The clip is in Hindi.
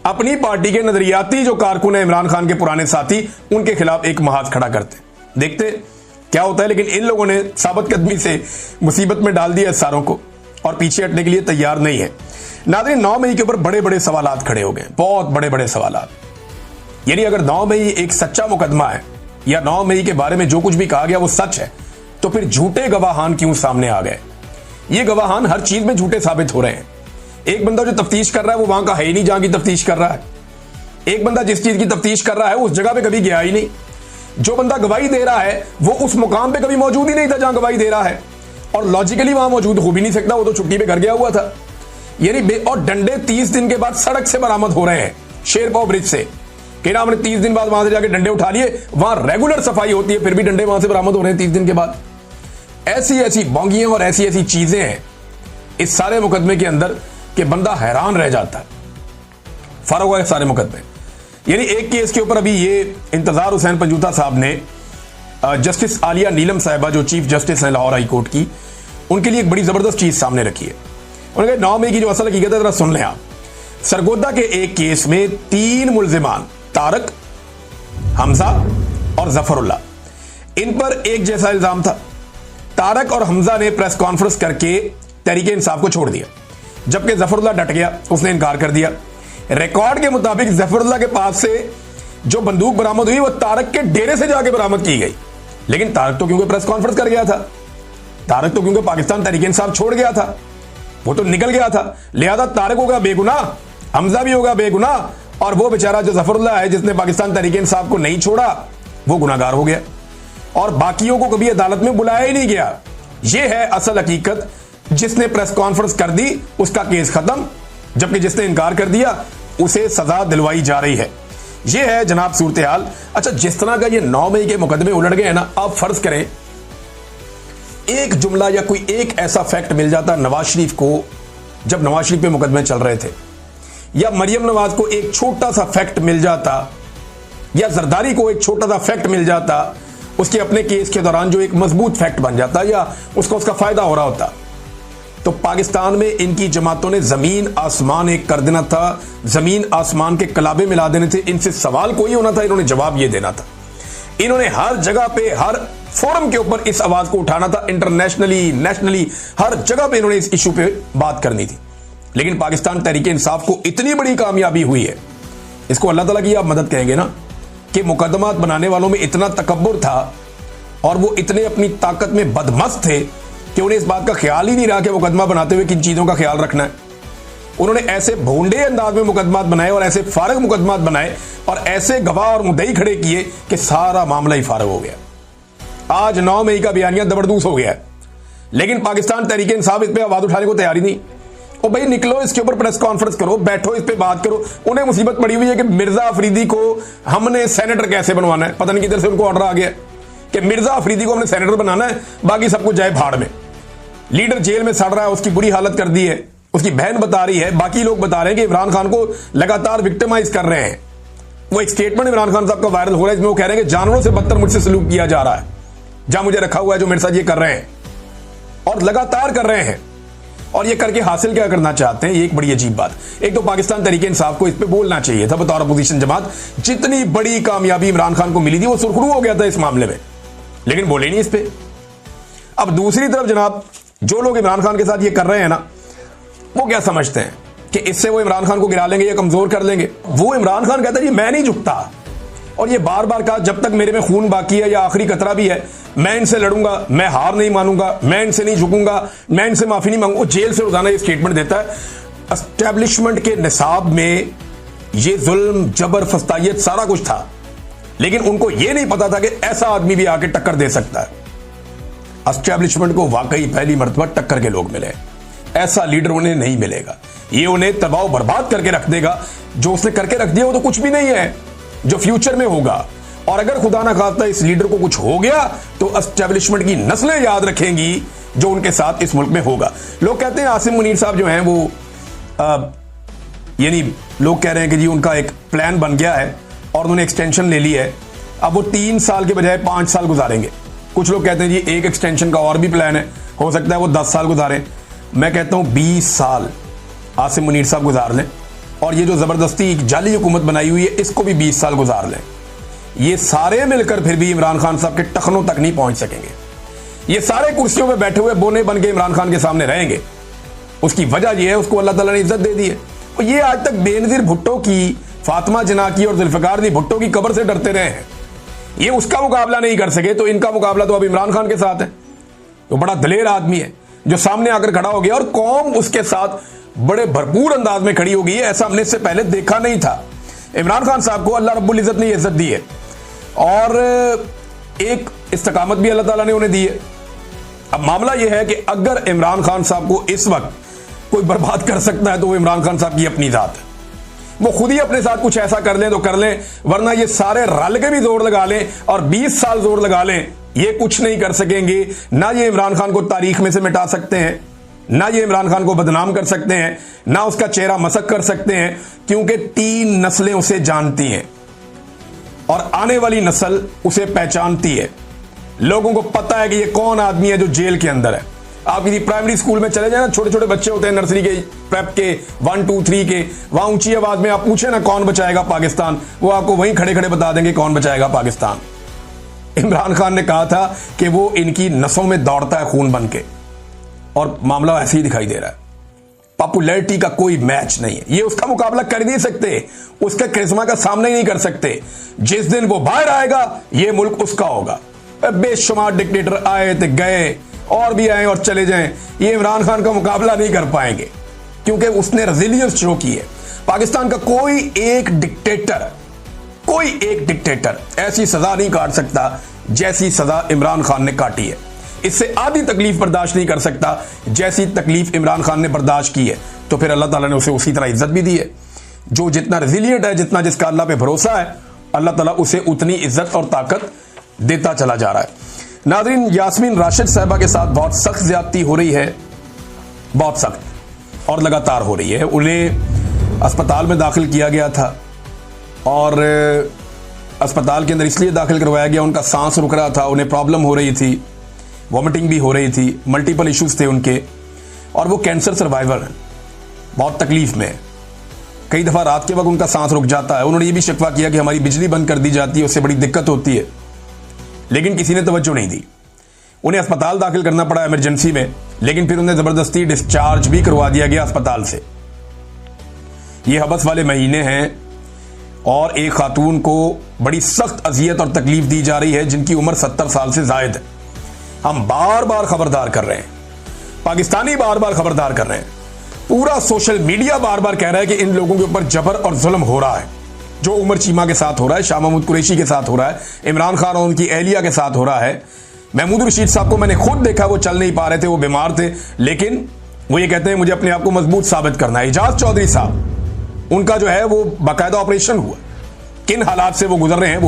अपनी पार्टी के नजरियाती जो कारकुन है इमरान खान के पुराने साथी, उनके खिलाफ एक महाज खड़ा करते। देखते क्या होता है। लेकिन इन लोगों ने साबित कदमी से मुसीबत में डाल दिया सारों को और पीछे हटने के लिए तैयार नहीं है। नाज़रीन, 9 मई के ऊपर बड़े बड़े सवालात खड़े हो गए, बहुत बड़े बड़े सवालात। यानी अगर 9 मई एक सच्चा मुकदमा है या 9 मई के बारे में जो कुछ भी कहा गया वो सच है, तो फिर झूठे गवाहान क्यों सामने आ गए? ये गवाहान हर चीज में झूठे साबित हो रहे हैं। एक बंदा जो तफ्तीश कर रहा है वो वहां का है ही नहीं जहां की तफ्तीश कर रहा है। एक बंदा जिस चीज की तफ्तीश कर रहा है उस जगह पे कभी गया ही नहीं। जो बंदा गवाही दे रहा है वो उस मुकाम पे कभी मौजूद ही नहीं था जहां गवाही दे रहा है, और लॉजिकली वहां मौजूद हो भी नहीं सकता, वो तो छुट्टी पे घर गया हुआ था। यानी और डंडे 30 दिन के बाद सड़क से बरामद हो रहे हैं, शेरपाव ब्रिज से। कि ना हमने 30 दिन बाद वहां से जाके डंडे उठा लिए, वहां रेगुलर सफाई होती है, फिर भी डंडे वहां से बरामद हो रहे हैं 30 दिन के बाद। ऐसी ऐसी बोंगियां और ऐसी ऐसी चीजें हैं इस सारे मुकदमे के अंदर कि बंदा हैरान रह जाता है। फर्क हुआ है सारे मुकदमे। यानी एक केस के ऊपर अभी ये इंतजार हुसैन पंजूता साहब ने जस्टिस आलिया नीलम साहिबा जो चीफ जस्टिस हैं लाहौर हाई कोर्ट की, उनके लिए एक बड़ी जबरदस्त चीज सामने रखी है। उन्होंने कहा 9 मई की जो असल हकीकत है जरा सुन लें आप। सरगोदा के एक केस में 3 मुल्जिमान तारक, हमजा और जफरुल्लाह, इन पर एक जैसा इल्जाम था। तारक और हमजा ने प्रेस कॉन्फ्रेंस करके तहरीके इंसाफ को छोड़ दिया, जबकि जफरुल्लाह डट गया, उसने इनकार कर दिया। रिकॉर्ड के मुताबिक जफरुल्लाह के पास से जो बंदूक बरामद हुई वो तारक के डेरे से जाके बरामद की गई। लेकिन तारक तो क्योंकि प्रेस कॉन्फ्रेंस कर गया था, तारक तो क्योंकि पाकिस्तान तहरीके इंसाफ छोड़ गया था, वो तो निकल गया था, लिहाजा तारक होगा बेगुनाह, हमजा भी होगा बेगुनाह, और वो बेचारा जो जफरुल्लाह है जिसने पाकिस्तान तहरीके इंसाफ को नहीं छोड़ा वो गुनाहगार हो गया, और बाकियों को कभी अदालत में बुलाया ही नहीं गया। ये है असल हकीकत। जिसने प्रेस कॉन्फ्रेंस कर दी उसका केस खत्म, जबकि जिसने इनकार कर दिया उसे सजा दिलवाई जा रही है। यह है जनाब सूरत हाल। अच्छा, जिस तरह का ये 9 मई के मुकदमे उलट गए हैं ना, आप फर्ज करें एक जुमला या कोई एक ऐसा फैक्ट मिल जाता नवाज शरीफ को जब नवाज शरीफ पे मुकदमे चल रहे थे, या मरियम नवाज को एक छोटा सा फैक्ट मिल जाता, या जरदारी को एक छोटा सा फैक्ट मिल जाता, उसके अपने केस के दौरान जो एक मजबूत फैक्ट बन जाता या उसको उसका फायदा हो रहा होता, तो पाकिस्तान में इनकी जमातों ने जमीन आसमान एक कर देना था, जमीन आसमान के कलाबे मिला देने थे। इनसे सवाल कोई होना था, इन्होंने जवाब ये देना था। इन्होंने हर जगह पे हर फोरम के ऊपर इस आवाज को उठाना था, इंटरनेशनली नेशनली हर जगह पे इन्होंने इस इशू पे बात करनी थी। लेकिन पाकिस्तान तहरीके इंसाफ को इतनी बड़ी कामयाबी हुई है, इसको अल्लाह ताला की आप मदद कहेंगे ना, कि मुकदमात बनाने वालों में इतना तकब्बुर था और वो इतने अपनी ताकत में बदमस्त थे कि उन्हें इस बात का ख्याल ही नहीं रहा कि मुकदमा बनाते हुए किन चीजों का ख्याल रखना है। उन्होंने ऐसे भोंडे अंदाज में मुकदमात बनाए और ऐसे फारग मुकदमात बनाए और ऐसे गवाह और मुद्दई खड़े किए कि सारा मामला ही फारग हो गया। आज 9 मई का बयानिया जबरदस्त हो गया है, लेकिन पाकिस्तान तहरीके इंसाफ इस पर आवाज उठाने को तैयार ही नहीं। ओ भाई निकलो, इसके ऊपर प्रेस कॉन्फ्रेंस करो, बैठो, इस पे बात करो। उन्हें मुसीबत पड़ी हुई है कि मिर्जा अफरीदी को हमने सेनेटर कैसे बनवाना है। पता नहीं किधर से उनको ऑर्डर आ गया कि मिर्जा अफरीदी को हमने सेनेटर बनाना है, बाकी सबको जाए भाड़ में। लीडर जेल में सड़ रहा है, उसकी बुरी हालत कर दी है, उसकी बहन बता रही है, बाकी लोग बता रहे हैं कि इमरान खान को लगातार विक्टिमाइज कर रहे हैं। वो एक स्टेटमेंट इमरान खान साहब का वायरल हो रहा है, इसमें वो कह रहे हैं कि जानवरों से बदतर मुझसे सलूक किया जा रहा है, जहां मुझे रखा हुआ है जो मेरे साथ ये कर रहे हैं, और लगातार कर रहे हैं। और ये करके हासिल क्या करना चाहते हैं, ये एक बड़ी अजीब बात। एक तो पाकिस्तान तहरीके इंसाफ को इस पे बोलना चाहिए था बतौर अपोजिशन जमात। जितनी बड़ी कामयाबी इमरान खान को मिली थी वो सुरखरू हो गया था इस मामले में, लेकिन बोले नहीं इस पे। अब दूसरी तरफ जनाब जो लोग इमरान खान के साथ ये कर रहे हैं ना, वो क्या समझते हैं कि इससे वो इमरान खान को गिरा लेंगे या कमजोर कर लेंगे। वो इमरान खान कहता है जी मैं नहीं झुकता, और ये बार बार कहा जब तक मेरे में खून बाकी है या आखिरी कतरा भी है मैं इनसे लड़ूंगा, मैं हार नहीं मानूंगा, मैं इनसे नहीं झुकूंगा, मैं इनसे माफी नहीं मांगूंगा। जेल से रोजाना ये स्टेटमेंट देता है। एस्टेब्लिशमेंट के निसाब में ये जुल्म, जबर, फस्तायत सारा कुछ था, लेकिन उनको ये नहीं पता था कि ऐसा आदमी भी आके टक्कर दे सकता है। एस्टेब्लिशमेंट को वाकई पहली मर्तबा टक्कर के लोग मिले। ऐसा लीडर उन्हें नहीं मिलेगा, ये उन्हें तबाह बर्बाद करके रख देगा। जो उसने करके रख दिया वो तो कुछ भी नहीं है जो फ्यूचर में होगा। और अगर खुदा ना खास्ता इस लीडर को कुछ हो गया तो एस्टेब्लिशमेंट की नस्लें याद रखेंगी जो उनके साथ इस मुल्क में होगा। लोग कहते हैं आसिम मुनीर साहब जो हैं वो यानी लोग कह रहे हैं कि जी उनका एक प्लान बन गया है और उन्होंने एक्सटेंशन ले ली है, अब वो 3 साल के बजाय 5 साल गुजारेंगे। कुछ लोग कहते हैं जी एक एक्सटेंशन का और भी प्लान है, हो सकता है वो 10 साल गुजारें। मैं कहता हूं 20 साल आसिम मुनीर साहब गुजार लें, और ये जो जबरदस्ती जाली हुकूमत बनाई हुई है, इसको भी 20 साल गुजार लें, ये सारे मिलकर फिर भी इमरान खान साहब के टखनों तक नहीं पहुंच सकेंगे। ये सारे कुर्सियों पे बैठे हुए बोने बन के इमरान खान के सामने रहेंगे। उसकी वजह यह है, उसको अल्लाह ताला ने इज्जत दे दी है। और ये आज तक बेनजीर भुट्टो की, फातिमा जिन्ना की और जुल्फिकार अली भुट्टो की कब्र से डरते रहे हैं। ये उसका मुकाबला नहीं कर सके, तो इनका मुकाबला तो अब इमरान खान के साथ है। तो बड़ा दलेर आदमी है जो सामने आकर खड़ा हो गया और कौम उसके साथ बड़े भरपूर अंदाज में खड़ी हो गई है। ऐसा हमने इससे पहले देखा नहीं था। इमरान खान साहब को अल्लाह रब्बुल इज्जत ने इज्जत दी है और एक इस्तकामत भी अल्लाह ताला ने उन्हें दी है। अब मामला यह है कि अगर इमरान खान साहब को इस वक्त कोई बर्बाद कर सकता है तो वो इमरान खान साहब की अपनी जात है। वो खुद ही अपने साथ कुछ ऐसा कर लें तो कर लें, वरना ये सारे रल के भी जोर लगा लें और 20 साल जोर लगा लें, ये कुछ नहीं कर सकेंगे। ना ये इमरान खान को तारीख में से मिटा सकते हैं, ना ये इमरान खान को बदनाम कर सकते हैं, ना उसका चेहरा मसक कर सकते हैं, क्योंकि 3 नस्लें उसे जानती हैं और आने वाली नस्ल उसे पहचानती है। लोगों को पता है कि ये कौन आदमी है जो जेल के अंदर है। आप किसी प्राइमरी स्कूल में चले जाए ना, छोटे छोटे बच्चे होते हैं नर्सरी के, प्रेप के, 1, 2, 3 के, वहां ऊंची आवाज में आप पूछे ना कौन बचाएगा पाकिस्तान, वो आपको वहीं खड़े खड़े बता देंगे कौन बचाएगा पाकिस्तान। इमरान खान ने कहा था कि वो इनकी नसों में दौड़ता है खून बन के, और मामला ऐसे ही दिखाई दे रहा है। पॉपुलैरिटी का कोई मैच नहीं है, ये उसका मुकाबला कर नहीं सकते, उसके करिश्मा का सामना ही नहीं कर सकते। जिस दिन वो बाहर आएगा ये मुल्क उसका होगा। बेशुमार डिक्टेटर आए थे, गए, और भी आए और चले जाएं, ये इमरान खान का मुकाबला नहीं कर पाएंगे, क्योंकि उसने रेजिलियंस शो की है। पाकिस्तान का कोई एक डिक्टेटर ऐसी सजा नहीं काट सकता जैसी सजा इमरान खान ने काटी है। इससे आधी तकलीफ बर्दाश्त नहीं कर सकता जैसी तकलीफ इमरान खान ने बर्दाश्त की है। तो फिर अल्लाह ताला ने उसे उसी तरह इज्जत भी दी है। जो जितना रेजिलियंट है, जितना जिसका अल्लाह पे भरोसा है, अल्लाह ताला उसे उतनी इज्जत और ताकत देता चला जा रहा है। नाज़रीन, यास्मीन राशिद साहिबा के साथ बहुत सख्त ज्यादती हो रही है, बहुत सख्त और लगातार हो रही है। उन्हें अस्पताल में दाखिल किया गया था और अस्पताल के अंदर इसलिए दाखिल करवाया गया, उनका सांस रुक रहा था, उन्हें प्रॉब्लम हो रही थी, वॉमिटिंग भी हो रही थी, मल्टीपल इश्यूज थे उनके, और वो कैंसर सर्वाइवर हैं, बहुत तकलीफ में। कई दफ़ा रात के वक्त उनका सांस रुक जाता है। उन्होंने ये भी शिकवा किया कि हमारी बिजली बंद कर दी जाती है, उससे बड़ी दिक्कत होती है, लेकिन किसी ने तवज्जो नहीं दी। उन्हें अस्पताल दाखिल करना पड़ा इमरजेंसी में, लेकिन फिर उन्हें जबरदस्ती डिस्चार्ज भी करवा दिया गया अस्पताल से। ये हबस वाले महीने हैं और एक खातून को बड़ी सख्त अजियत और तकलीफ दी जा रही है जिनकी उम्र 70 साल से जायद है। हम बार बार खबरदार कर रहे हैं, पाकिस्तानी बार बार खबरदार कर रहे हैं, पूरा सोशल मीडिया बार बार कह रहा है कि इन लोगों के ऊपर जबर और जुल्म हो रहा है। जो उमर चीमा के साथ हो रहा है, शाह महमूद कुरैशी के साथ हो रहा है, इमरान खान और उनकी एहलिया के साथ हो रहा है। महमूद रशीद साहब को मैंने खुद देखा, वो चल नहीं पा रहे थे, वो बीमार थे, लेकिन वो ये कहते हैं मुझे अपने आप को मजबूत साबित करना है। एजाज चौधरी साहब, उनका जो है वो बाकायदा ऑपरेशन हुआ, किन हालात से वो गुजर रहे हैं वो भी